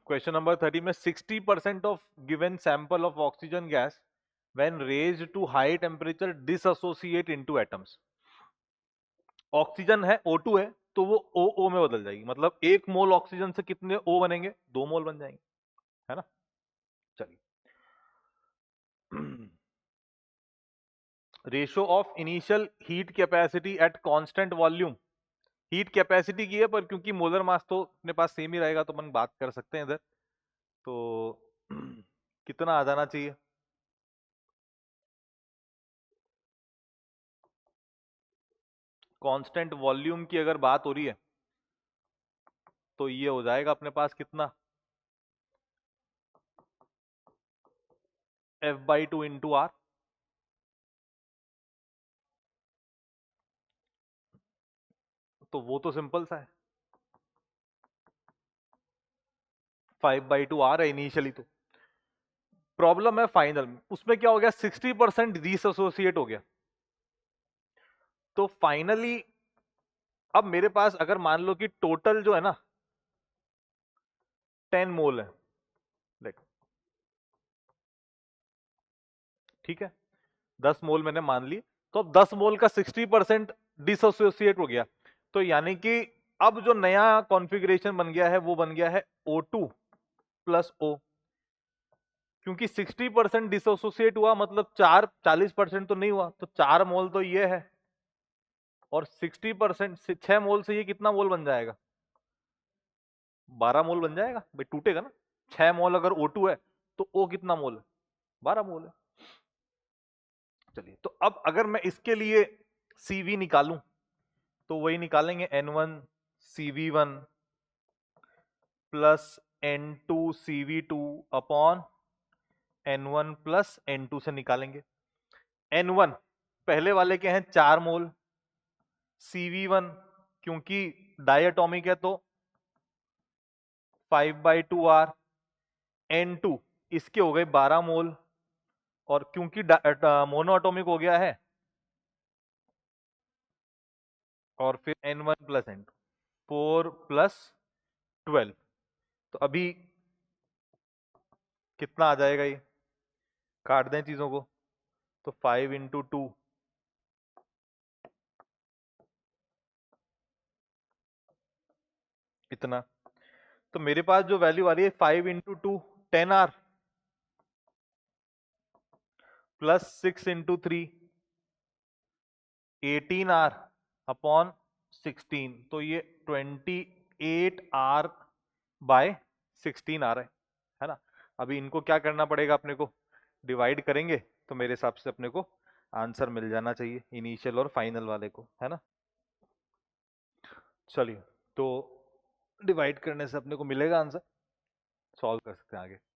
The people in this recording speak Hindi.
क्वेश्चन नंबर 30 में 60% of given sample of oxygen gas when raised to high temperature dissociate into atoms. Oxygen है O2 है तो वो OO में बदल जाएगी, मतलब 1 मोल ऑक्सीजन से कितने O बनेंगे, 2 मोल बन जाएंगे, है ना। चलिए, ratio of initial heat capacity at constant volume. Heat capacity की है, पर क्योंकि मोलर मास तो अपने पास सेम ही रहेगा तो अपन बात कर सकते हैं इधर। तो कितना आ जाना चाहिए, कांस्टेंट वॉल्यूम की अगर बात हो रही है तो ये हो जाएगा अपने पास कितना, F/2 इंटू आर। तो वो तो सिंपल सा है, 5/2 आर है इनिशियली। तो प्रॉब्लम है फाइनल में, उसमें क्या हो गया, 60% डिसएसोसिएट हो गया। तो फाइनली अब मेरे पास अगर मान लो कि टोटल जो है ना 10 मोल है, देखो ठीक है, 10 मोल मैंने मान ली। तो अब 10 मोल का 60% डिसोसिएट हो गया। तो यानी कि अब जो नया कॉन्फ़िगरेशन बन गया है वो बन गया है O2 प्लस O। क्योंकि 60% डिसोसिएट हुआ मतलब 40% तो नहीं हुआ, तो 4 मोल तो ये है, और 60% से 6 मोल से ये कितना मोल बन जाएगा, 12 मोल बन जाएगा भाई, टूटेगा ना। 6 मोल अगर O2 है तो O कितना मोल है, 12 मोल है। चलिए, तो अब अगर मैं इसके लिए CV निकालूं तो वही निकालेंगे N1 CV1 plus N2 CV2 upon N1 plus N2 से निकालेंगे। N1 पहले वाले के हैं 4 मोल, CV1 क्योंकि डायटोमिक है तो 5/2 आर, N2 इसके हो गए 12 मोल, और क्योंकि मोनोअटोमिक हो गया है, और फिर N1 प्लस N2 4 प्लस 12। तो अभी कितना आ जाएगा, ये काट दें चीजों को, तो 5 × 2 इतना। तो मेरे पास जो वैल्यू आ रही है 5 × 2 10R प्लस 6 × 3 18R अपॉन 16, तो ये 28R/16 आ रहा है ना। अभी इनको क्या करना पड़ेगा अपने को, डिवाइड करेंगे तो मेरे हिसाब से अपने को आंसर मिल जाना चाहिए इनिशियल और फाइनल वाले को, है ना। चलिए, तो डिवाइड करने से अपने को मिलेगा आंसर, सॉल्व कर सकते हैं आगे।